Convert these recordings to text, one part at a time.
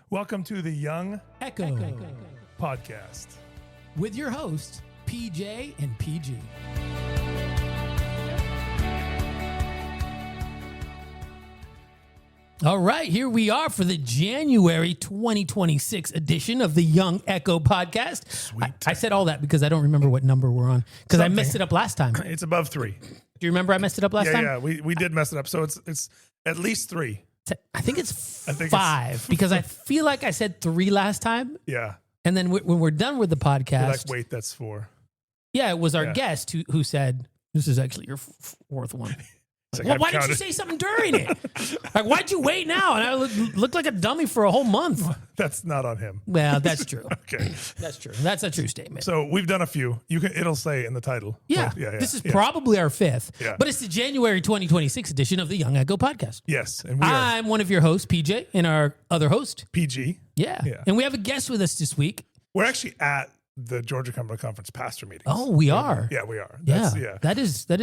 Welcome to the Young Echo Podcast. with your hosts, PJ and PG. All right, here we are for the January 2026 edition of the Young Echo Podcast. Sweet. I said all that because I don't remember what number we're on because I messed it up last time. Do It's above 3. you remember I messed it up last time? Yeah, we did mess it up. So it's at least 3. I think it's I think it's- 5 because I feel like I said 3 last time. Yeah. And then when we're done with the You're podcast, like, wait, that's 4. yeah, it was our Yeah. guest who said, this is actually your fourth one. It's Like, like, I've why didn't you counted. say something during it? Like, why'd you wait now? And I looked like a dummy for a whole month. That's not on him. Well, that's true. Okay. That's true. That's a true statement. So we've done a few. It'll say in the title. Yeah, Like, this is probably our 5th, Yeah. but it's the January 2026 edition of the Young Echo Podcast. Yes. And we are I'm one of your hosts, PJ, and our other host. PG. Yeah. Yeah. And we have a guest with us this week. We're actually at the Georgia Cumberland Conference pastor meetings. Oh, we are. Yeah, we are. Yeah. That's, That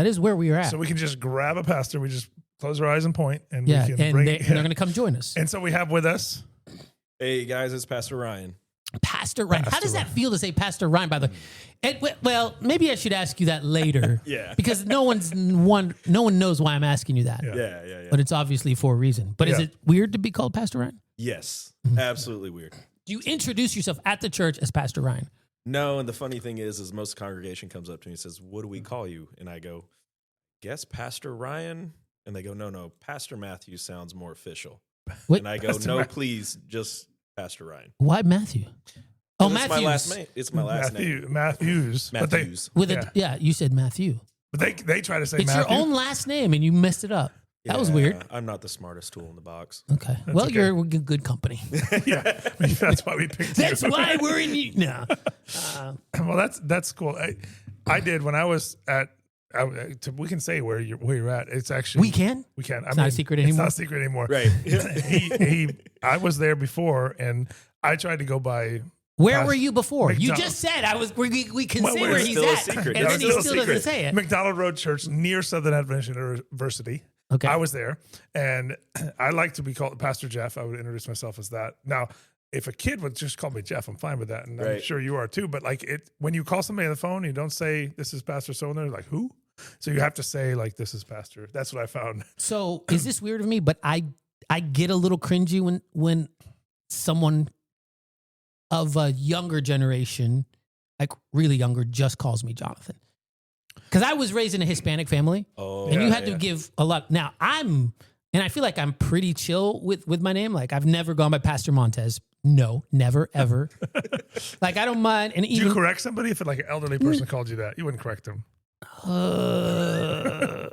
is where we are at. So we can just grab a pastor. We just close our eyes and point, and yeah. we can And bring. they're going to come join us. And so we have with us. Hey guys, it's Pastor Ryan. Pastor Ryan. How does that feel to say Pastor Ryan, by the way? Well, maybe I should ask you that later. Yeah. Because no one knows why I'm asking you that. Yeah. Yeah. But it's obviously for a reason. But is Yeah. it weird to be called Pastor Ryan? Yes, absolutely weird. Do you introduce yourself at the church as Pastor Ryan? No, and the funny thing is most congregation comes up to me and says, "What do we call you?" And I go, "Guess Pastor Ryan." And they go, "No, Pastor Matthew sounds more official." Wait, And I go, Pastor "No, Matthew. please, just Pastor Ryan." why Matthew? Oh, It's Matthews. my last name. It's my last name. Matthews. Matthews. Yeah, you said Matthew. But they try to say It's Matthew. your own last name and you messed it up. That was Yeah, weird. I'm not the smartest tool in the box. Okay. Well, okay. you're good company. Yeah, that's why we picked That's you. why we're in you. No. Well, that's cool. I did when I was at. We can say where you're at. It's actually We can? We can. It's not a secret It's anymore? not a secret anymore. Right. I was there before, and I tried to go by. Where were you before? You McDonald. just said I was. We can Well, say we're where he's still a at, secret. and No, then it's he still a still doesn't secret. say it. McDonald Road Church near Southern Adventist University. Okay. I was there, and I like to be called Pastor Jeff. I would introduce myself as that. Now, if a kid would just call me Jeff, I'm fine with that, and I'm Right. sure you are too. But like when you call somebody on the phone, you don't say this is Pastor so and they're like who. So you have to say like this is Pastor. That's what I found. So is this weird of me? But I get a little cringy when someone of a younger generation, like really younger, just calls me Jonathan. Because I was raised in a Hispanic family, Oh, and you had to yeah. give a lot. Now I feel like I'm pretty chill with my name. Like I've never gone by Pastor Montez. No, never, ever. Like I don't mind. And Do you even correct somebody if like an elderly person called you that? You wouldn't correct them.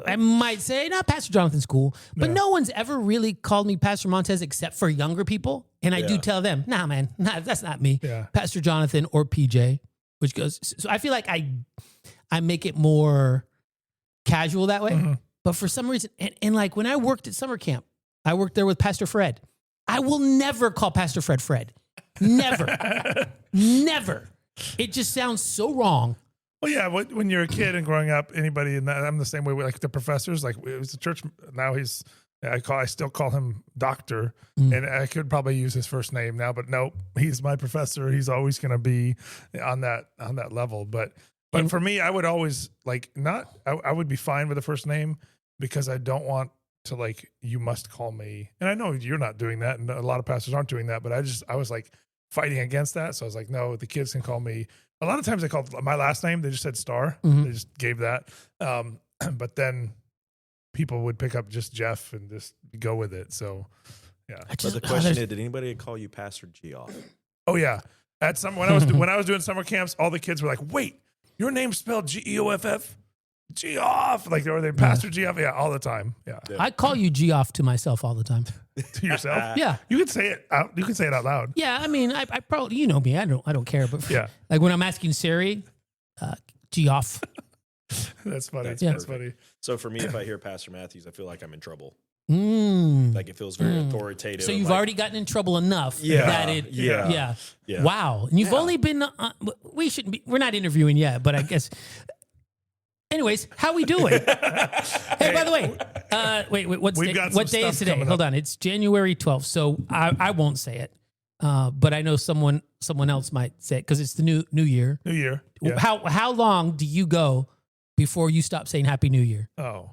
I might say, no, Pastor Jonathan's cool. But Yeah. no one's ever really called me Pastor Montez except for younger people. And I do Yeah. tell them, nah, man, that's not me. Yeah. Pastor Jonathan or PJ, which goes, so I feel like I make it more casual that way. Mhm. But for some reason, and like when I worked at summer camp, I worked there with Pastor Fred. I will never call Pastor Fred Fred. Never. Never. It just sounds so wrong. Well, yeah. When you're a kid and growing up, anybody in that, I'm the same way with like the professors. Like it was the church. Now I still call him Doctor, and I could probably use his first name now, but no, he's my professor. He's always going to be on that level. But for me, I would always like not. I would be fine with the first name because I don't want to like you must call me. And I know you're not doing that, and a lot of pastors aren't doing that. But I was like fighting against that. So I was like, no, the kids can call me. A lot of times they called my last name. They just said Star. Mhm. They just gave that. But then people would pick up just Jeff and just go with it. So, yeah. I But the just, question is, did anybody call you Pastor G off? Oh yeah. When I was doing summer camps, all the kids were like, "Wait, your name's spelled Geoff? Geoff?" Like, or they Pastor Geoff? Yeah, all the time. Yeah. I call you Geoff to myself all the time. To yourself. Yeah. You can say it out. You can say it out loud. Yeah, I mean, I probably, you know me, I don't care, but Yeah. like when I'm asking Siri, Geoff. That's funny. That's That's perfect. funny. So for me, if I hear Pastor Matthews, I feel like I'm in trouble. Mm. Like it feels very authoritative. So I'm you've like, already gotten in trouble enough Yeah, that it, yeah. Yeah. Wow. And you've Yeah. only been, we're not interviewing yet, but I guess, anyways, how we doing? Hey, by the way, wait, We've got some what day stuff is today? coming Hold up. on. It's January 12th. So I won't say it. but I know someone else might say because it's the new year. New Year. Yeah. How long do you go before you stop saying Happy New Year? Oh,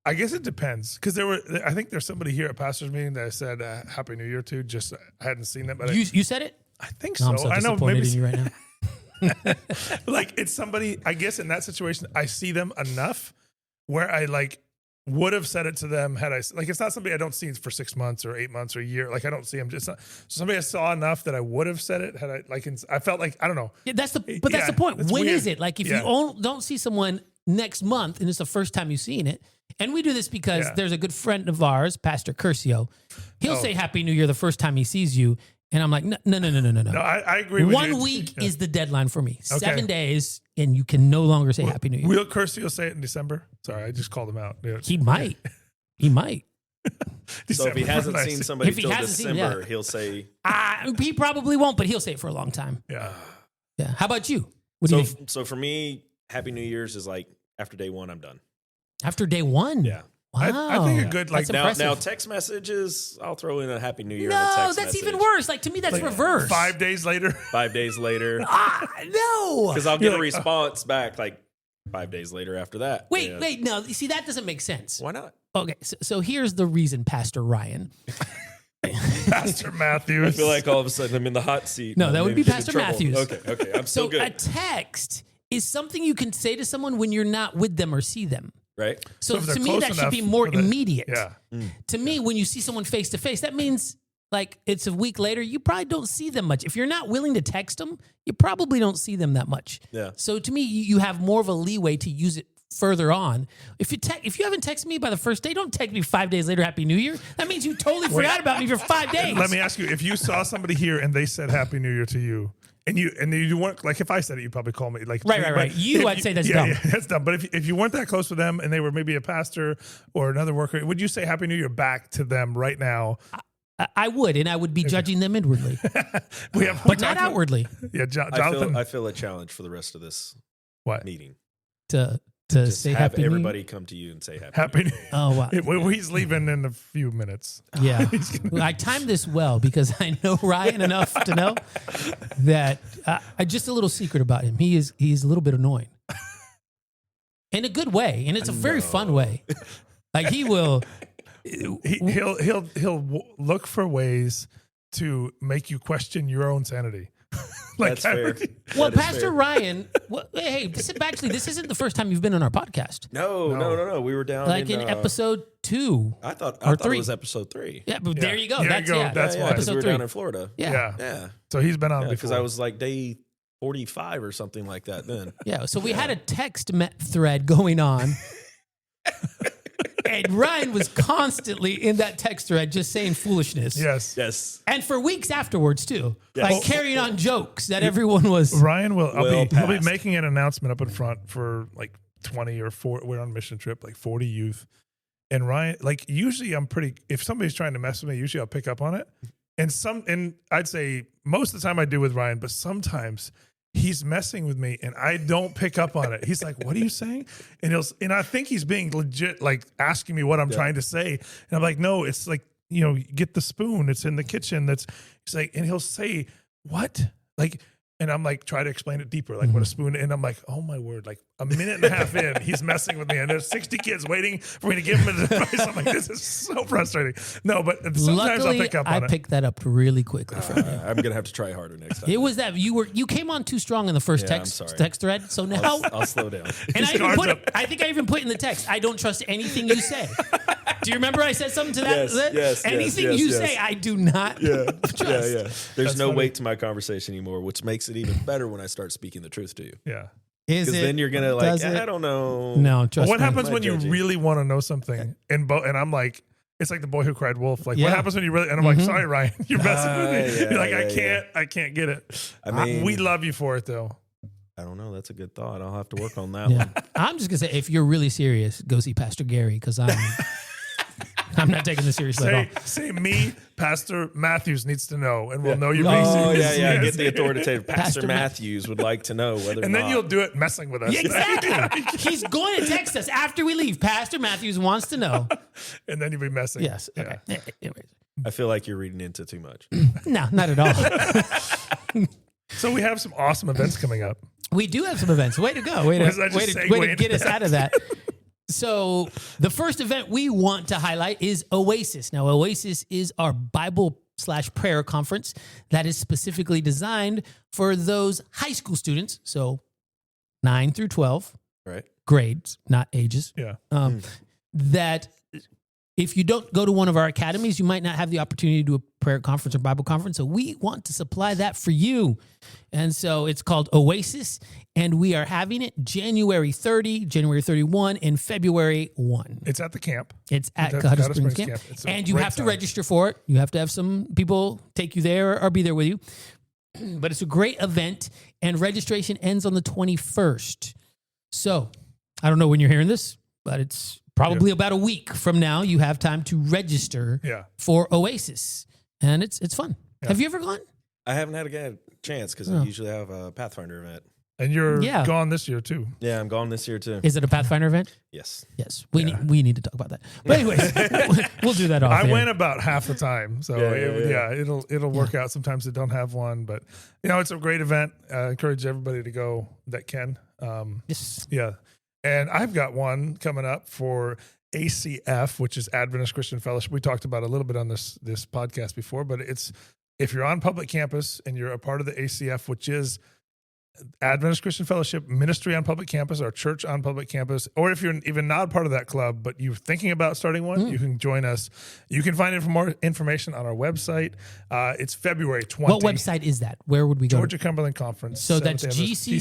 I guess it depends because I think there's somebody here at pastors meeting that said Happy New Year to. Just I hadn't seen them, but You said it? I think No, so. I'm so I know disappointed maybe in you right now. like it's somebody. I guess in that situation, I see them enough where I like would have said it to them had I like. It's not somebody I don't see for 6 months or 8 months or a year. Like I don't see them. Just somebody I saw enough that I would have said it had I like. I felt like I don't know. Yeah, that's the Yeah, point. it's When weird. is it? Like if Yeah. you don't see someone next month and it's the first time you've seen it, and we do this because Yeah. there's a good friend of ours, Pastor Curcio. He'll Oh. say Happy New Year the first time he sees you, and I'm like, no. No, I agree with you. 1 week Yeah. is the deadline for me. Okay. 7 days, and you can no longer say Happy New Year. Will Curcio say it in December? Sorry, I just called him out. Yeah. He might. He might. So if he December, hasn't nice. seen somebody If he till hasn't seen- December, yeah. he'll say. He probably won't, but he'll say it for a long time. Yeah. Yeah. How about you? What do So you think? so for me, Happy New Year's is like after day one, I'm done. After day one? Yeah. Wow. I think a good, like, That's Now, impressive. now text messages, I'll throw in a Happy New Year. in a No, text that's even message. worse. Like to me, that's reverse. 5 days later. 5 days later, No. because I'll You're get a like, response back like 5 days later after that. Wait, Yeah. wait, no. You see, that doesn't make sense. Why not? Okay, so here's the reason, Pastor Ryan. Pastor Matthews. I feel like all of a sudden I'm in the hot seat. No, and that I'm would be getting in Pastor trouble. Matthews. Okay, I'm So still a good, text is something you can say to someone when you're not with them or see them. right? So if they're to me, close that should enough be more for the- immediate. Yeah. To me, when you see someone face to face, that means like it's a week later, you probably don't see them much. If you're not willing to text them, you probably don't see them that much. Yeah. So to me, you have more of a leeway to use it further on. If you haven't texted me by the first day, don't text me 5 days later, Happy New Year. That means you totally forgot about me for 5 days. Let me ask you: if you saw somebody here and they said Happy New Year to you, and you weren't like, if I said it, you'd probably call me like, Right. but You, if I'd say that's yeah, dumb. Yeah, that's dumb. But if you weren't that close with them and they were maybe a pastor or another worker, would you say Happy New Year back to them right now? I would, and I would be judging them inwardly, We have, but not outwardly. Yeah, Jonathan. I feel a challenge for the rest of this what? meeting. To Just say have Happy New Year. everybody come to you and say Happy. Happy New Year. Oh wow. He's leaving in a few minutes. Yeah, I timed this well because I know Ryan enough to know that just a little secret about him. He's a little bit annoying in a good way, and it's a very fun way. Like he will. He'll look for ways to make you question your own sanity. That's fair. Well, That is Pastor fair. Ryan. Well, hey, this isn't the first time you've been on our podcast. No. We were down Like in episode 2. I thought or it 3. was episode 3. Yeah, but there you go. There you That's go. yeah. That's why. because we episode were 3. down in Florida. Yeah. Yeah. So he's been on Because before. I was like day 45 or something like that then. Yeah, so we had a text thread going on. And Ryan was constantly in that text thread just saying foolishness. Yes. Yes. And for weeks afterwards, too. Yes. Like carrying on jokes that everyone was. Ryan will. He'll be past. making an announcement up in front for like 20 or 40. We're on a mission trip, like 40 youth. And Ryan, like usually I'm pretty. If somebody's trying to mess with me, usually I'll pick up on it. And I'd say most of the time I do with Ryan, but sometimes he's messing with me and I don't pick up on it. He's like, "What are you saying?" And I think he's being legit, like asking me what I'm trying to say. And I'm like, "No, it's like, get the spoon. It's in the kitchen." He's like, and he'll say, "What?" Like, and I'm like, try to explain it deeper, like what a spoon. And I'm like, oh my word, like a minute and a half in, he's messing with me. And there's 60 kids waiting for me to give him advice. I'm like, this is so frustrating. No, but sometimes Luckily, I'll pick up I on it. picked that up really quickly from you. I'm going to have to try harder next time. It was that you came on too strong in the first Yeah, I'm text sorry. thread. So now, I'll slow down. and His guard's up. I think I even put in the text, I don't trust anything you say. Do you remember I said something to that? Yes, Anything yes, you yes. say, I do not trust. Yeah. There's no funny. weight to my conversation anymore, which makes it even better when I start speaking the truth to you. Yeah. Is Because it? then you're going to Does it? I don't know. No, trust What me. happens Am I when you judging? really want to know something? And I'm like, it's like the boy who cried wolf. Like, Yeah. what happens when you really? And I'm like, sorry, Ryan, you're messing with me. yeah, You're like, yeah, I can't get it. I mean, We love you for it though. I don't know. That's a good thought. I'll have to work on that Yeah. one. I'm just gonna say, if you're really serious, go see Pastor Gary because I'm not taking this seriously at all. Say me, Pastor Matthews needs to know, and we'll know you're being Oh, serious. yeah. Yes. Get the authoritative. Pastor Pastor Matthews would like to know whether or And then not. you'll do it messing with us. Exactly. He's going to text us after we leave. Pastor Matthews wants to know. And then you'll be messing. Yes. Yeah. Okay. Anyways. I feel like you're reading into too much. No, not at all. So we have some awesome events coming up. We do have some events. Way to go. Way Was I just to segueing get into us out of that. So the first event we want to highlight is Oasis. Now, Oasis is our Bible/prayer conference that is specifically designed for those high school students. So 9 through 12 Right. grades, not ages. Yeah. That if you don't go to one of our academies, you might not have the opportunity to do a prayer conference or Bible conference. So we want to supply that for you. And so it's called Oasis, and we are having it January 30, January 31, and February 1. It's at the camp. It's at It's at Colorado Colorado Springs Springs Camp. Camp. It's a And you great have to time. register for it. You have to have some people take you there or be there with you. But it's a great event, and registration ends on the 21st. So I don't know when you're hearing this, but it's probably about a week from now. You have time to register Yeah. for Oasis, and it's fun. Yeah. Have you ever gone? I haven't had a chance because Oh. I usually have a Pathfinder event. And you're Yeah. gone this year too. Yeah, I'm going this year too. Is it a Pathfinder event? Yes. Yes. We Yeah. need to talk about that. But anyways, we'll do that off I air. went about half the time, so Yeah. it'll work out. Sometimes they don't have one, but it's a great event. I encourage everybody to go that can. Yes. Yeah, and I've got one coming up for ACF, which is Adventist Christian Fellowship. We talked about it a little bit on this podcast before, but it's if you're on public campus and you're a part of the ACF, which is Adventist Christian Fellowship Ministry on public campus or church on public campus, or if you're even not a part of that club, but you're thinking about starting one, you can join us. You can find more information on our website. It's February 20. What website is that? Where would we go? Georgia Cumberland Conference. So that's Seventh Anniversary.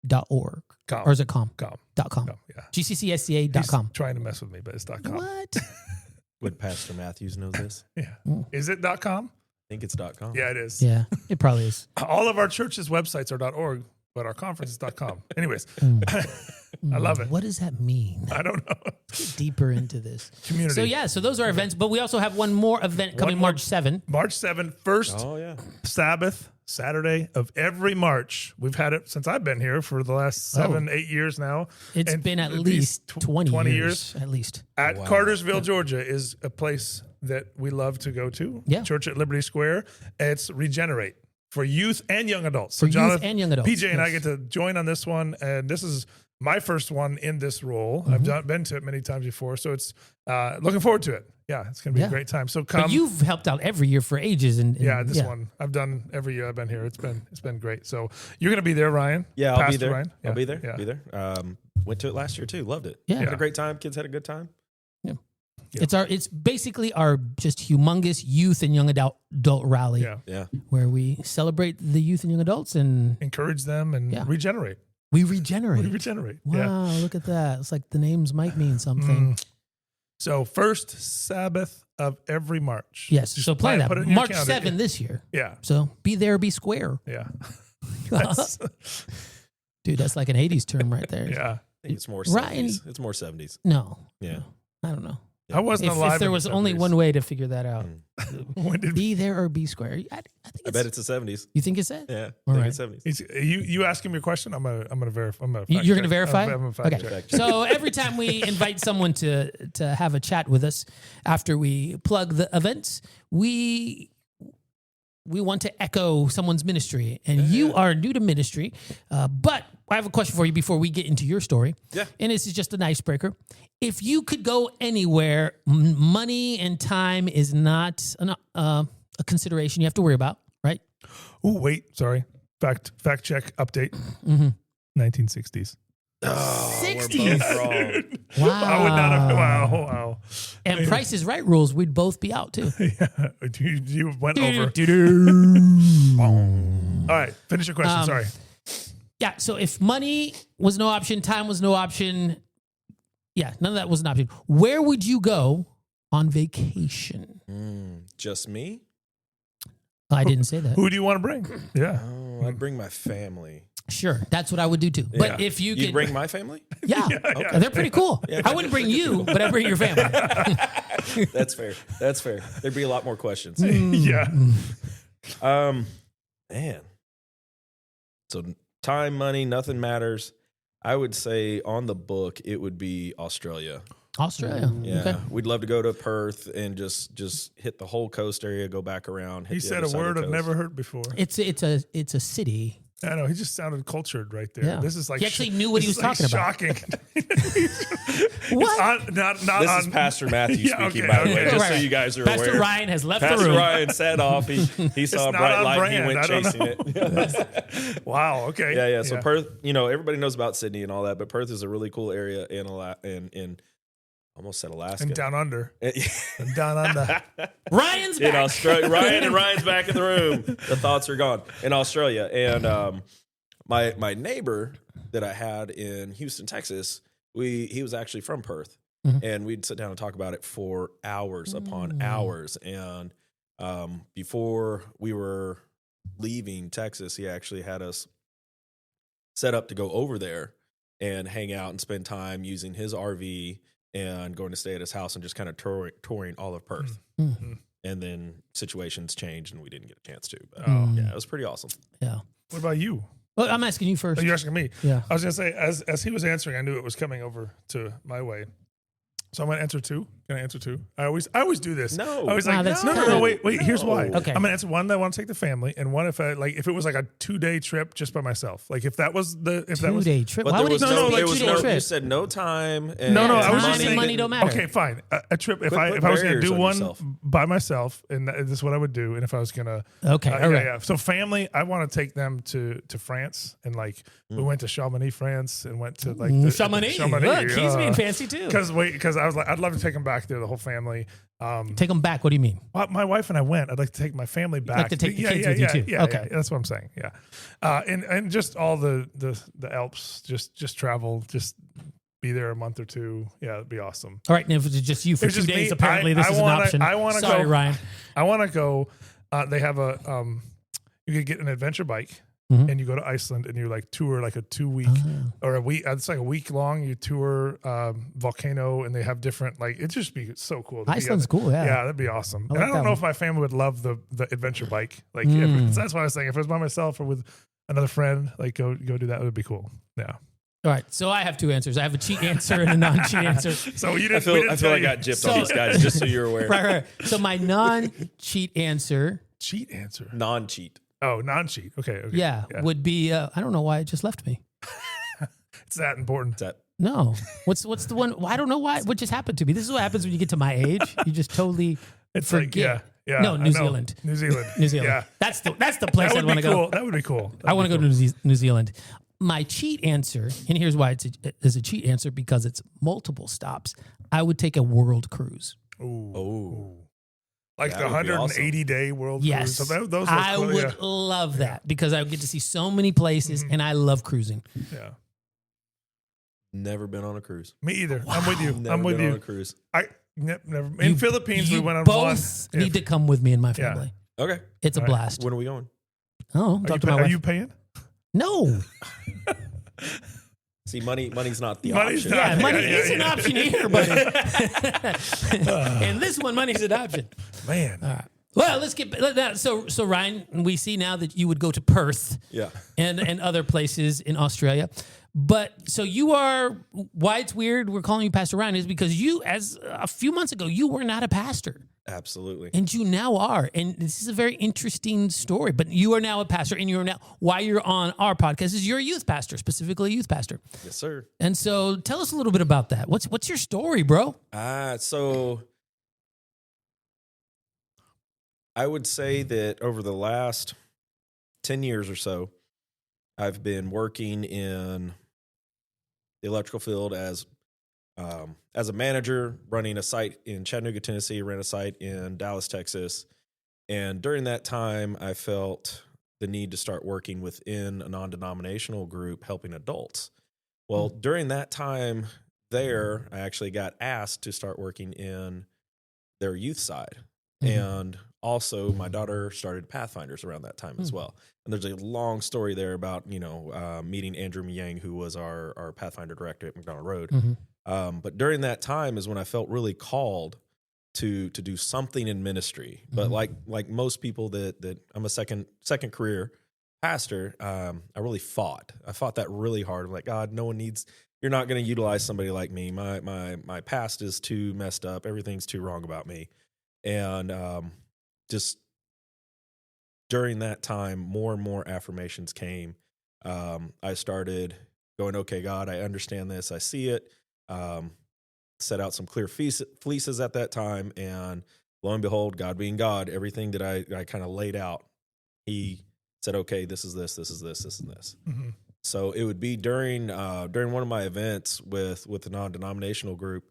gccsda.org. Com. Or is it com? Com. .com. Yeah. gccsda.com. He's trying to mess with me, but it's .com. What? Would Pastor Matthews know this? Yeah. Mm. Is it .com? I think it's .com. Yeah, it is. Yeah, it probably is. All of our churches' websites are .org, but our conference is .com. Anyways, I love it. What does that mean? I don't know. Get deeper into this. Community. So yeah, so those are events, but we also have one more event coming more. March 7. March 7th, first Oh, yeah. Sabbath, Saturday of every March. We've had it since I've been here for the last 8 years now. It's And been at it'd least be 20 years. At least. At Wow. Cartersville, Georgia is a place that we love to go to. Yeah. Church at Liberty Square. It's Regenerate for youth and young adults. For youth and young adults, PJ and I yes. get to join on this one, and this is my first one in this role. I've been to it many times before, so it's looking forward to it. Yeah, it's going to be Yeah. a great time. So come. But you've helped out every year for ages. And this one I've done every year I've been here. It's been great. So you're going to be there, Ryan? Yeah, I'll be Pastor there. Ryan? I'll be there. Yeah. Be there. Went to it last year too. Loved it. Yeah. Had Yeah. a great time. Kids had a good time. Yeah. It's basically our just humongous youth and young adult rally Yeah. Yeah. where we celebrate the youth and young adults and Encourage them and Yeah. regenerate. we regenerate. Regenerate. Wow, Yeah. look at that. It's like the names might mean something. So first Sabbath of every March. Yes, Just so plan put that. it in your March calendar. 7 this year. Yeah. So be there, be square. Yeah. That's- Dude, that's like an 80s term right there. yeah. I think it's more Ryan- 70s. It's more 70s. No. Yeah. I don't know. I wasn't alive. If there in was the only 70s. one way to figure that out, When did be there or be square. I think I bet it's the 70s. You think it's that? Yeah. All I think right. it's 70s. you ask him your question? I'm gonna verify. You're going to verify? I'm gonna fact Okay. check. Fact check. So every time we invite someone to have a chat with us after we plug the events, we want to echo someone's ministry. And you are new to ministry, but I have a question for you before we get into your story. Yeah. And this is just an icebreaker. If you could go anywhere, money and time is not a consideration you have to worry about, right? Oh wait, sorry. Fact check update. 1960s. Oh, 60s. we're both wrong. Wow. I would not have. Wow. And Price is Right rules, we'd both be out too. Yeah. You went over. All right. Finish your question. Sorry. Yeah. So if money was no option, time was no option, yeah, none of that was an option. Where would you go on vacation? Just me? I didn't say that. Who do you want to bring? Yeah. Oh, I'd bring my family. Sure, that's what I would do too. But Yeah. if you You'd could, bring my family? yeah, yeah. they're pretty cool. Yeah. I wouldn't bring you, but I'd bring your family. That's fair. That's fair. There'd be a lot more questions. Yeah. Man. So time, money, nothing matters. I would say on the book, it would be Australia. Australia. Yeah, Okay. we'd love to go to Perth and just hit the whole coast area, go back around. Hit He the said other a side of word the I've coast. never heard before. It's a city. I know. He just sounded cultured right there. Yeah. This is like He actually knew what he this was is talking about. Shocking. What? Not This is on, Pastor Matthew Yeah, speaking, okay, by the way, okay. just so Right. you guys are Pastor aware. Ryan has left the Pastor room. Ryan set off. He saw a not bright on light and he brand. went I don't chasing know. it. Wow. Okay. Yeah. So Perth, everybody knows about Sydney and all that, but Perth is a really cool area in almost said Alaska. And down under. And down under. Ryan's in back. Australia. Ryan's back in the room. The thoughts are gone in Australia. And my neighbor that I had in Houston, Texas, he was actually from Perth, and we'd sit down and talk about it for hours upon hours. And before we were leaving Texas, he actually had us set up to go over there and hang out and spend time using his RV and going to stay at his house and just kind of touring all of Perth. Mm-hmm. And then situations changed and we didn't get a chance to. But Mm. yeah, it was pretty awesome. Yeah. What about you? Well, I'm asking you first. Oh, you're asking me. Yeah. I was gonna say, as he was answering, I knew it was coming over to my way. So I'm gonna answer two. Can I answer two? I always do this. No. I was Wow, like, that's no, kind of- wait. Here's why. Okay. I'm gonna answer one that I want to take the family, and one if it was like a 2-day trip just by myself. Like if that was 2-day trip. But Why there would was it no, no, just be there a was 2-day no, trip? you said no time. And No, I was Time just and saying. money don't matter. Okay, fine. A trip. If Quit I putting was gonna barriers do on one yourself. by myself, and this is what I would do. And if I was gonna, Okay. all right. yeah. So family, I want to take them to France, and like we went to Chamonix, France, and went to like the, Chamonix. Look, he's being fancy too. Because I was like, I'd love to take them back there, the whole family. Take them back. What do you mean? Well, my wife and I went. I'd like to take my family back. to take the kids with you too. Yeah, Okay. yeah, that's what I'm saying. Yeah, and just all the Alps, just travel, just be there a month or two. Yeah, it'd be awesome. All right. And if it's just you for It's 2 just days, me. apparently this I is an wanna- option. I wanna Sorry, go- Ryan. I want to go. They have a you could get an adventure bike. Mhm. And you go to Iceland and you like tour like a 2-week or a week. It's like a week long. You tour volcano and they have different like it just be so cool. to be Iceland's on it. cool. Yeah. Yeah, that'd be awesome. I And I like don't that know one. if my family would love the adventure bike. Like that's what I was saying. If it was by myself or with another friend, like go do that. It would be cool. Yeah. All right. So I have two answers. I have a cheat answer and a non-cheat answer. So you didn't. I feel we didn't like I tell got you. gypped on these guys, just so you're aware. Right. So my non-cheat answer, Cheat answer. Non-cheat. Oh, non-cheat. Okay. yeah, would be I don't know why it just left me. It's that important. Is that No. What's the one? Well, I don't know why. What just happened to me? This is what happens when you get to my age. You just totally It's like forget. yeah. No, I New know. Zealand. New Zealand. New Zealand. Yeah. That's the place That I'd would want be to go. cool. That would be cool. I want to go to New Zealand. My cheat answer, and here's why it is a cheat answer, because it's multiple stops. I would take a world cruise. Ooh. Oh. Like That the would be 180-day world Yes. cruise. So those I cool, would love that because I would get to see so many places, and I love cruising. yeah. Never been on a cruise. Me either. I'm with you. Never I'm with been on a you. cruise. Never. In Philippines, we You went on both one. need to come with me and my Yeah. family. Okay. It's a All right. blast. When are we going? Oh, talk to my Are wife. you paying? No. See, money's not the Money's option. not- Yeah, money yeah, is an yeah. option here, buddy. And this one, money's an option. Man. All right. Well, let's get that. So Ryan, we see now that you would go to Perth Yeah. and other places in Australia. But so you are, why it's weird we're calling you Pastor Ryan is because you, as a few months ago, you were not a pastor. Absolutely. And you now are. And this is a very interesting story. But you are now a pastor, and you're now, why you're on our podcast is you're a youth pastor, specifically a youth pastor. Yes, sir. And so tell us a little bit about that. What's your story, bro? So I would say that over the last 10 years or so, I've been working in the electrical field as a manager, running a site in Chattanooga, Tennessee, ran a site in Dallas, Texas. And during that time, I felt the need to start working within a non-denominational group helping adults. Well, during that time there, I actually got asked to start working in their youth side. And also my daughter started Pathfinders around that time as well. And there's a long story there about, meeting Andrew Yang, who was our Pathfinder director at McDonald Road. But during that time is when I felt really called to do something in ministry. But like most people that I'm a second career pastor, I really fought. I fought that really hard. I'm like, God, no one needs you're not going to utilize somebody like me. My past is too messed up. Everything's too wrong about me. And just during that time, more and more affirmations came. I started going, okay, God, I understand this. I see it. Set out some clear fleeces at that time. And lo and behold, God being God, everything that I kind of laid out, he said, okay, this is this, this is this, this is this. Mm-hmm. So it would be during one of my events with the non-denominational group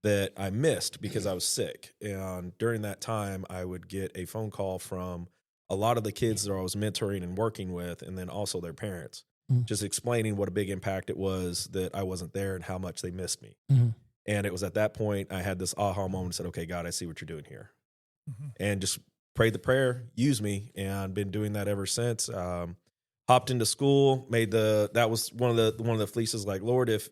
that I missed because I was sick. And during that time, I would get a phone call from a lot of the kids that I was mentoring and working with, and then also their parents, just explaining what a big impact it was that I wasn't there and how much they missed me. Mm-hmm. And it was at that point I had this aha moment and said, okay, God, I see what you're doing here. Mm-hmm. And just prayed the prayer, use me, and been doing that ever since. Hopped into school, that was one of the fleeces, like, Lord, if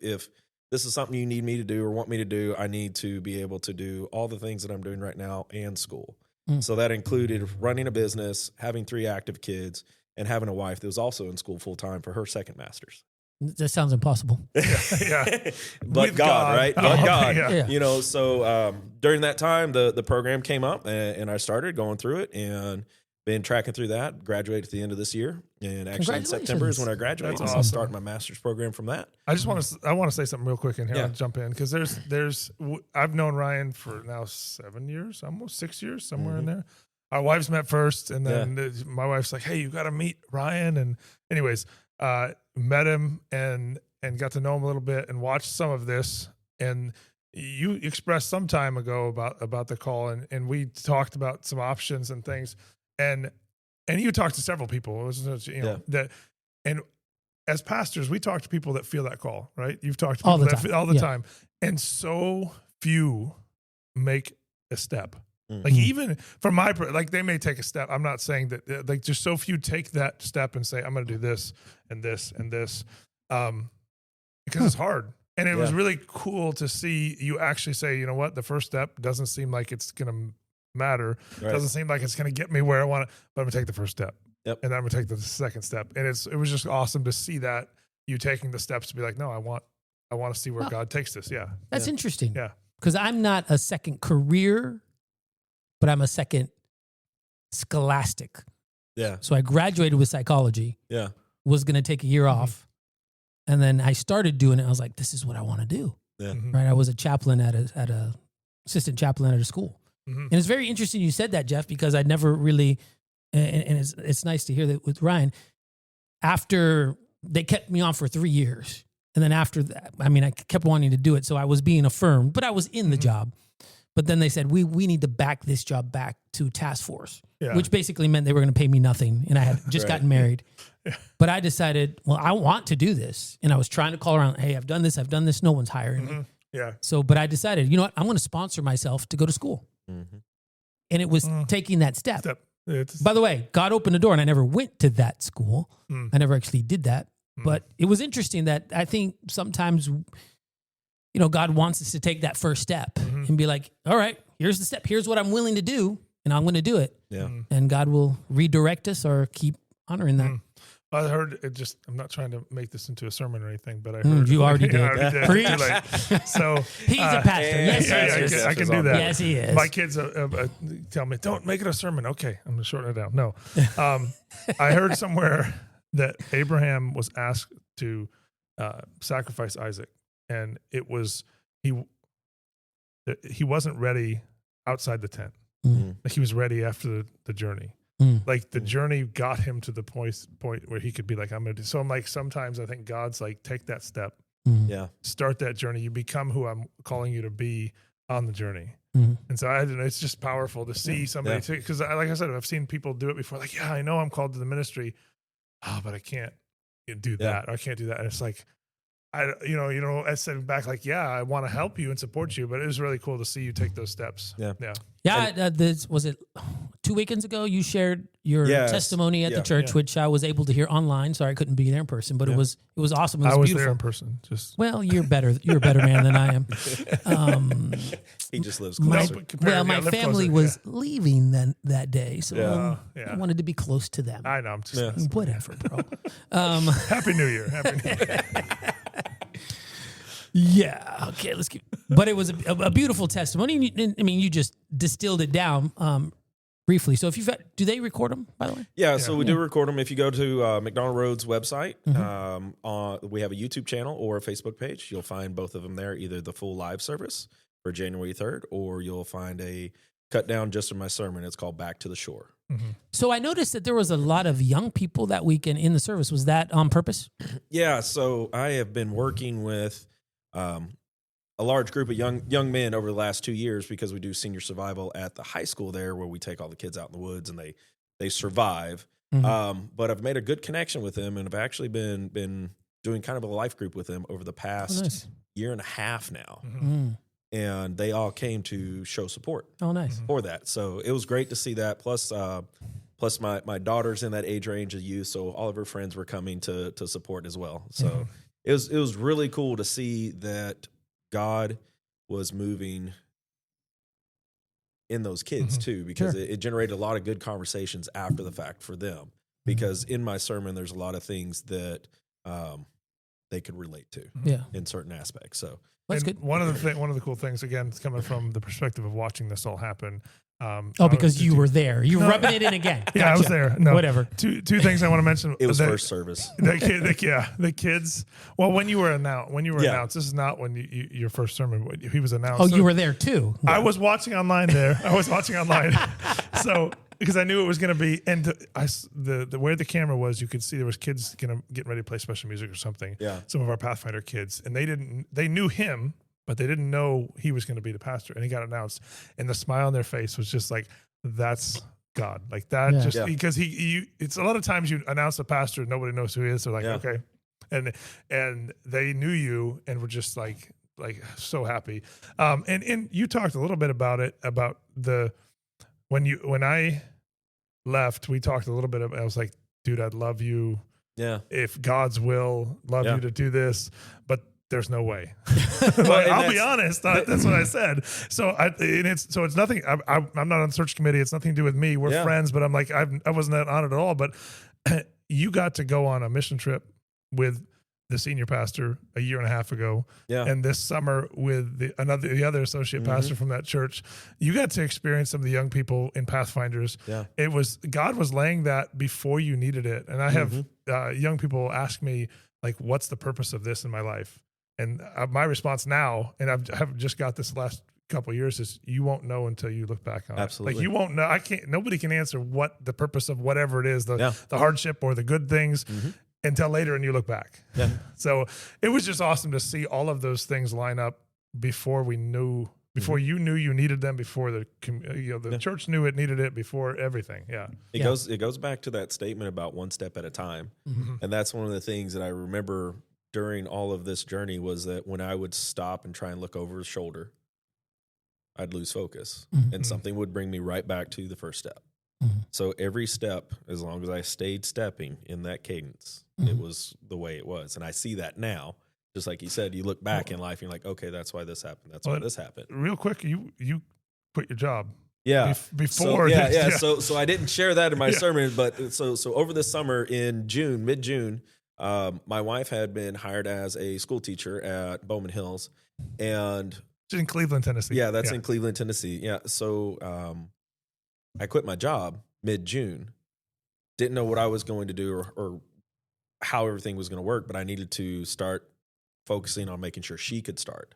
this is something you need me to do or want me to do, I need to be able to do all the things that I'm doing right now and school. So that included running a business, having 3 active kids, and having a wife that was also in school full time for her second master's. That sounds impossible. Yeah. But With God, right? But God. Yeah. You know, so during that time, the program came up, and I started going through it and been tracking through that. Graduated at the end of this year, and actually in September is when I graduate. That's I'll awesome. start my master's program from that. I want to say something real quick in here. Yeah. I'll jump in because I've known Ryan for now 7 years, almost 6 years, somewhere in there. Our wives met first, and then my wife's like, "Hey, you got to meet Ryan." And anyways, met him and got to know him a little bit and watched some of this. And you expressed some time ago about the call, and we talked about some options and things. And you talked to several people. It was that, and as pastors, we talk to people that feel that call, right? You've talked to people all the time, and so few make a step. Like even from like they may take a step. I'm not saying that, like, just so few take that step and say, I'm going to do this and this and this, because it's hard. And it was really cool to see you actually say, you know what, the first step doesn't seem like it's going to matter. Right. Doesn't seem like it's going to get me where I want to, but I'm going to take the first step. Yep. And then I'm going to take the second step. And it was just awesome to see that you taking the steps to be like, no, I want to see where God takes this. Yeah. That's interesting. Yeah. Because I'm not a second career, but I'm a second scholastic. Yeah. So I graduated with psychology. Yeah. Was going to take a year off. And then I started doing it. I was like, this is what I want to do. Yeah. Right. I was a chaplain at a assistant chaplain at a school. And it's very interesting you said that, Jeff, because I'd never really, and it's nice to hear that with Ryan. After they kept me on for 3 years. And then after that, I mean, I kept wanting to do it. So I was being affirmed, but I was in the job. But then they said, we need to back this job back to task force, which basically meant they were going to pay me nothing. And I had just gotten married. But I decided, well, I want to do this. And I was trying to call around, hey, I've done this. No one's hiring me. Yeah. So, but I decided, you know what? I'm going to sponsor myself to go to school. And it was taking that step. By the way, God opened the door and I never went to that school. I never actually did that. But it was interesting that I think sometimes, you know, God wants us to take that first step and be like, all right, here's the step. Here's what I'm willing to do. And I'm going to do it. Yeah. And God will redirect us or keep honoring that. I heard it just, I'm not trying to make this into a sermon or anything, but I heard you already did. Too late. So he's a pastor. Yes, I can do that. Yes, he is. My kids tell me, don't make it a sermon. Okay, I'm going to shorten it down. No. I heard somewhere that Abraham was asked to sacrifice Isaac, and it was, he wasn't ready outside the tent. Like he was ready after the journey. Like the journey got him to the point where he could be like, I'm going to do. So I'm like, sometimes I think God's like, take that step, start that journey. You become who I'm calling you to be on the journey. And so I don't know, it's just powerful to see somebody because like I said, I've seen people do it before. Like, I know I'm called to the ministry, but I can't do that. Or I can't do that. And it's like, I said back like, I want to help you and support you, but it was really cool to see you take those steps. Was it 2 weekends ago? You shared your testimony at the church, which I was able to hear online. Sorry, I couldn't be there in person, but it was awesome. It was beautiful. There in person. Well, you're better. You're a better man than I am. He just lives closer. My family was leaving that day, so I wanted to be close to them. I know. I'm just whatever, bro. Happy New Year. Happy New Year. Yeah. Okay. Let's keep. But it was a beautiful testimony. And I mean, you just distilled it down briefly. So if you've do they record them, by the way? Yeah, so we do record them. If you go to McDonald Road's website, we have a YouTube channel or a Facebook page. You'll find both of them there, either the full live service for January 3rd, or you'll find a cut down just of my sermon. It's called Back to the Shore. So I noticed that there was a lot of young people that weekend in the service. Was that on purpose? Yeah, so I have been working with a large group of young men over the last 2 years because we do senior survival at the high school there, where we take all the kids out in the woods and they survive. But I've made a good connection with them, and I've actually been doing kind of a life group with them over the past year and a half now. And they all came to show support. Oh, nice. For that. So it was great to see that. Plus my daughter's in that age range of youth, so all of her friends were coming to support as well. So it was really cool to see that God was moving in those kids too, because it generated a lot of good conversations after the fact for them. Because in my sermon, there's a lot of things that they could relate to in certain aspects. So that's good. One of the cool things, again, it's coming from the perspective of watching this all happen. Because you were there. You're rubbing it in again. Yeah, gotcha. I was there. No, whatever. Two things I want to mention. It was first service. The kids. Well, when you were announced, this is not when your first sermon. He was announced. Oh, you were there too. Yeah. I was watching online there. So because I knew it was going to be, and the where the camera was, you could see there was kids getting ready to play special music or something. Yeah. Some of our Pathfinder kids, and they knew him, but they didn't know he was going to be the pastor. And he got announced, and the smile on their face was just like, that's God. Like that, because it's a lot of times you announce a pastor, nobody knows who he is. They're like, okay. And they knew you and were just like so happy. And you talked a little bit about it, about when I left, we talked a little bit about, I was like, dude, I'd love you. Yeah. If God's will, love you to do this, but there's no way. I'll be honest. That's what I said. So it's nothing. I'm not on the search committee. It's nothing to do with me. We're friends, but I'm like, I wasn't on it at all. But you got to go on a mission trip with the senior pastor a year and a half ago. Yeah. And this summer with the other associate pastor from that church, you got to experience some of the young people in Pathfinders. Yeah. God was laying that before you needed it. And I have young people ask me, like, what's the purpose of this in my life? And my response now, and I've just got this last couple of years, is you won't know until you look back on it. Like, you won't know. Nobody can answer what the purpose of whatever it is, the hardship or the good things until later, and you look back. Yeah. So it was just awesome to see all of those things line up before we knew, before you knew you needed them, before the church knew it needed it, before everything. Yeah. It goes back to that statement about one step at a time. And that's one of the things that I remember during all of this journey, was that when I would stop and try and look over his shoulder, I'd lose focus and something would bring me right back to the first step. So every step, as long as I stayed stepping in that cadence, it was the way it was. And I see that now. Just like you said, you look back in life and you're like, okay, that's why this happened. That's why this happened. Real quick, you quit your job. Yeah. Before. So I didn't share that in my sermon, but so over the summer in mid-June, my wife had been hired as a school teacher at Bowman Hills, and in Cleveland, Tennessee. Yeah, that's in Cleveland, Tennessee. Yeah. So I quit my job mid-June. Didn't know what I was going to do or how everything was going to work, but I needed to start focusing on making sure she could start,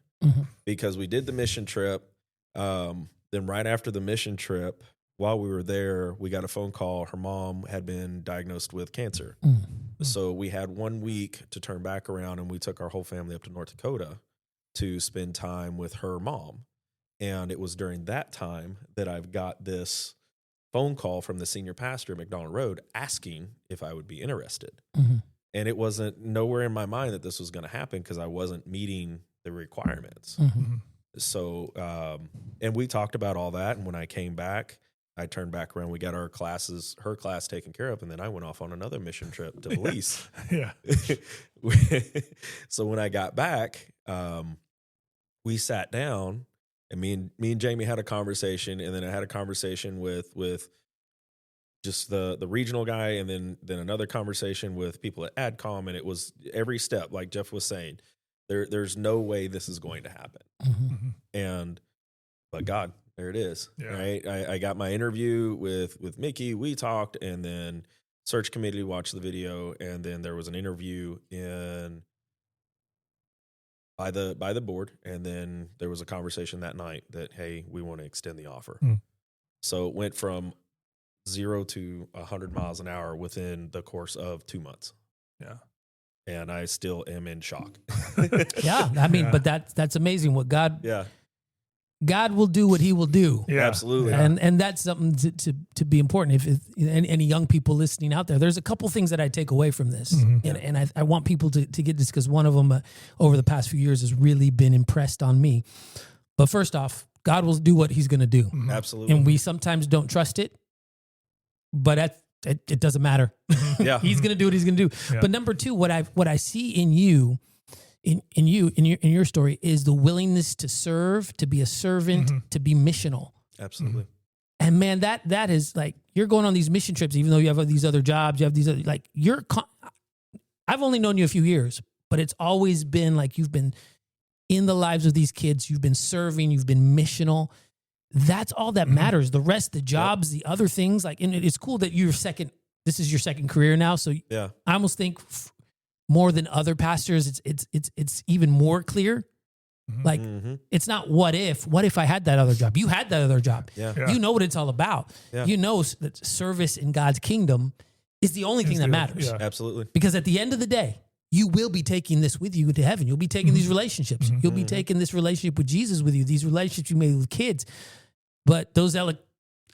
because we did the mission trip. Then right after the mission trip, while we were there, we got a phone call. Her mom had been diagnosed with cancer. So we had 1 week to turn back around, and we took our whole family up to North Dakota to spend time with her mom. And it was during that time that I've got this phone call from the senior pastor at McDonald Road asking if I would be interested. And it wasn't nowhere in my mind that this was going to happen, because I wasn't meeting the requirements. So, and we talked about all that. And when I came back, I turned back around. We got her class taken care of, and then I went off on another mission trip to Belize. So when I got back, we sat down, and me and Jamie had a conversation, and then I had a conversation with just the regional guy, and then another conversation with people at AdCom, and it was every step, like Jeff was saying. There's no way this is going to happen. Mhm. But God, there it is. Yeah. Right. I got my interview with Mickey. We talked, and then search committee watched the video, and then there was an interview by the board, and then there was a conversation that night that, hey, we want to extend the offer. So it went from 0 to 100 miles an hour within the course of 2 months. Yeah. And I still am in shock. Yeah, I mean, Yeah. but that's amazing. What God Yeah, will do what He will do. Yeah. absolutely. Yeah. And that's something to be important. If any young people listening out there, there's a couple things that I take away from this, and I want people to get this, because one of them over the past few years has really been impressed on me. But first off, God will do what He's going to do, Absolutely. and we sometimes don't trust it, but it doesn't matter. Yeah. He's going to do what He's going to do. Yeah. But number two, what I see in you. In your story is the willingness to serve, to be a servant, to be missional. Absolutely. And man, that is like, you're going on these mission trips, even though you have these other jobs, you have these other, like I've only known you a few years, but it's always been like you've been in the lives of these kids, you've been serving, you've been missional. That's all that matters. The rest, the jobs, the other things, like, and it's cool that this is your second career now. So Yeah. I almost think more than other pastors, it's even more clear. Like, it's not what if I had that other job? You had that other job. Yeah. Yeah. You know what it's all about. Yeah. You know that service in God's kingdom is the only thing that matters. Yeah. Absolutely. Because at the end of the day, you will be taking this with you into heaven. You'll be taking these relationships. You'll be taking this relationship with Jesus with you, these relationships you made with kids. But those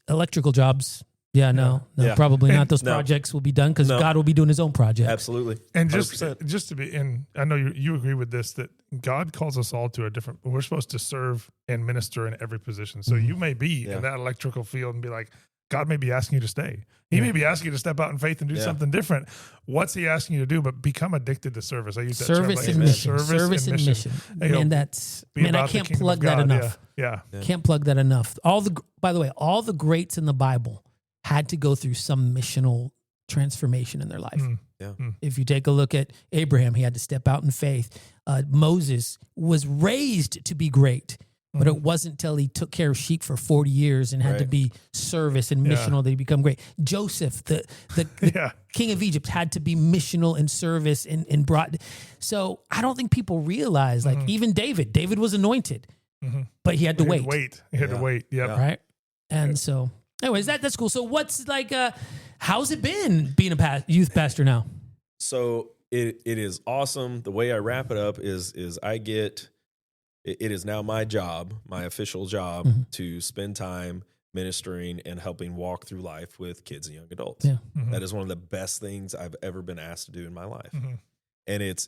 electrical jobs, no, Yeah. probably not. Those No. projects will be done because No. God will be doing His own project. Absolutely. And 100%. just to be, and I know you agree with this, that God calls us all to we're supposed to serve and minister in every position. So you may be Yeah. in that electrical field and be like, God may be asking you to stay. He may be asking you to step out in faith and do Yeah. something different. What's He asking you to do? But become addicted to service. I use that Service term, and like, mission. Service and mission. You know, Man, be I about the can't kingdom plug of that God. enough. Yeah. Can't plug that enough. By the way, all the greats in the Bible had to go through some missional transformation in their life. Yeah. If you take a look at Abraham, he had to step out in faith. Moses was raised to be great, but it wasn't until he took care of sheep for 40 years and had to Right. be service and missional that he become great. Joseph, the Yeah. king of Egypt, had to be missional and service and brought. So I don't think people realize, like, even David was anointed, but he had to wait. He had to Yeah. wait. Yep. Yeah. Right. And so anyways, that's cool. So what's like, how's it been being a youth pastor now? So it is awesome. The way I wrap it up is it is now my job, my official job, to spend time ministering and helping walk through life with kids and young adults. Yeah. That is one of the best things I've ever been asked to do in my life. And it's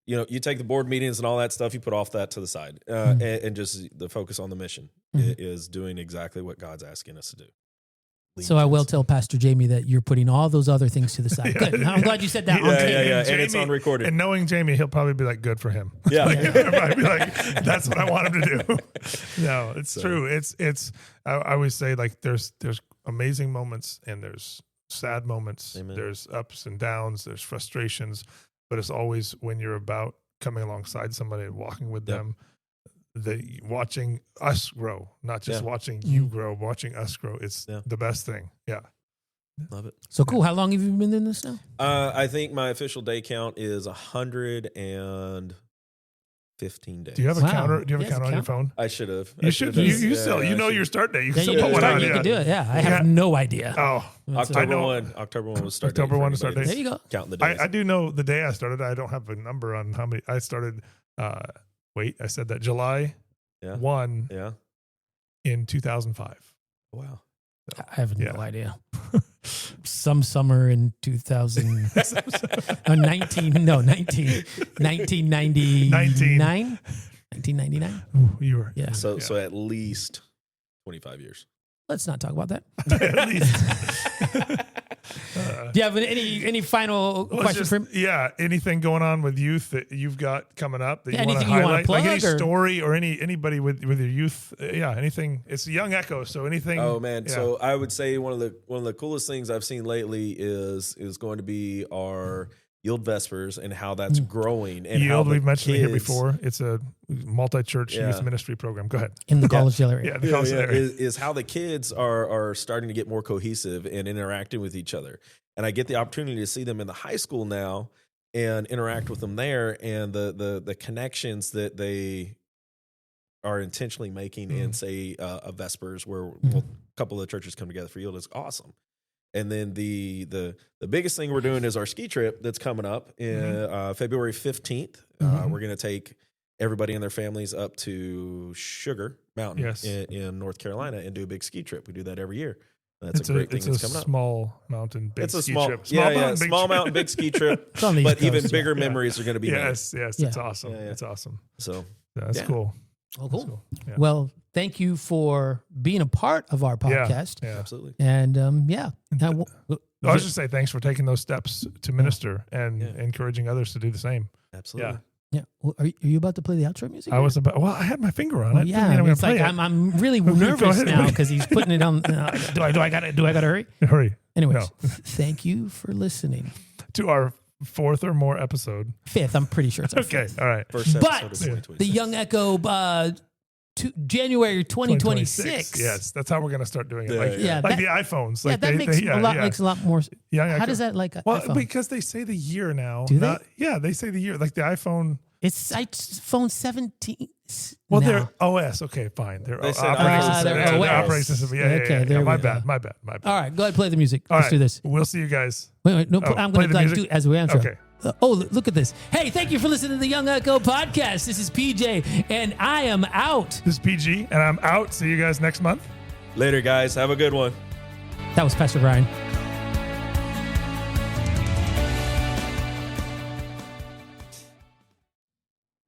you take the board meetings and all that stuff, you put off that to the side, and just the focus on the mission is doing exactly what God's asking us to do. So I will tell Pastor Jamie that you're putting all those other things to the side. Good. I'm glad you said that. on tape. Yeah. And Jamie- it's on recorded. And knowing Jamie, he'll probably be like, good for him. Yeah. He'll probably be like, that's what I want him to do. No, it's true. It's, I always say, like, there's amazing moments and there's sad moments. Amen. There's ups and downs, there's frustrations, but it's always when you're about coming alongside somebody and walking with Yep. them, watching us grow, not just Yeah. watching you grow, watching us grow. It's the best thing. Yeah. Love it. So cool. How long have you been in this now? I think my official day count is 115 days. Do you have a Wow. counter? Do you have a Yes, counter on your count. phone? I should have. You should. You still. You know your start date. You can Yeah, still you, put one on. you Yeah. can do it. Yeah. I have Yeah. no idea. Oh, October know- 1. October 1 was start October date for 1 is start anybody date. There you go. Counting the days. I do know the day I started. I don't have a number on how many. I started. I said that July Yeah. 1 Yeah. in 2005. Wow. I have Yeah. no idea. Some summer in 1999? 1999? Ooh, you were. Yeah. So at least 25 years. Let's not talk about that. At least. Do you have any final Well, it's question just- for him? yeah. Anything going on with youth that you've got coming up that Yeah, you want to anything you wanna highlight? Like any plug or- story or anybody with your youth? Yeah. Anything. It's a young Echo. So anything. Oh man. yeah. So I would say one of the coolest things I've seen lately is going to be our Yield Vespers and how that's growing. And how Yield, the we've mentioned it here kids- before. It's a multi-church Yeah. youth ministry program. Go ahead. In the Collegedale area. Yeah, the college area. is how the kids are starting to get more cohesive and interacting with each other. And I get the opportunity to see them in the high school now and interact with them there, and the connections that they are intentionally making in, say, a Vespers, where a couple of churches come together for Yield, is awesome. And then the biggest thing we're doing is our ski trip that's coming up in February 15th. We're going to take everybody and their families up to Sugar Mountain Yes. in North Carolina and do a big ski trip. We do that every year. That's It's a great thing it's that's a coming up. small mountain, big It's a ski small, trip. small mountain, big ski trip. It's on the But East even Coast, bigger yeah. memories are going to be made. Yes, it's Yeah. awesome. Yeah, yeah. It's awesome. So That's Yeah. cool. Oh, That's cool. Yeah. Well, thank you for being a part of our podcast. Yeah. absolutely. And yeah. Now, I was just say thanks for taking those steps to minister and Yeah. encouraging others to do the same. Absolutely. yeah. Well, are you about to play the outro music? I was about. Well, I had my finger on it. Well, Didn't yeah, mean I'm gonna it's like play it. I'm really Go nervous ahead. now because he's putting it on. Do I gotta hurry? Hurry Anyways, No. thank you for listening. to our fourth or more episode. Fifth, I'm pretty sure it's our Okay, fifth. all right. First episode But of the 2026. Young Echo, January 2026. Yes, that's how we're gonna start doing it. Yeah, Like, yeah. Yeah, like that- the iPhones. Yeah, Like that makes makes a lot more. Yeah, How does that like? Well, iPhone? because they say the year now. Do they? Yeah, they say the year. Like the iPhone. It's iPhone 17. Well, now. they're OS. Okay, fine. They're They said operating OS. system. They're Yeah, OS. operating system. Yeah, Okay, yeah. there My we bad. go. My bad. All right, go ahead, play the music. All Let's right, do this. We'll see you guys. Wait, no, Oh, I'm play going the to like music? do as we answer. Okay. Look at this. Hey, thank you for listening to the Young Echo podcast. This is PJ, and I am out. This is PG, and I'm out. See you guys next month. Later, guys. Have a good one. That was Pastor Brian.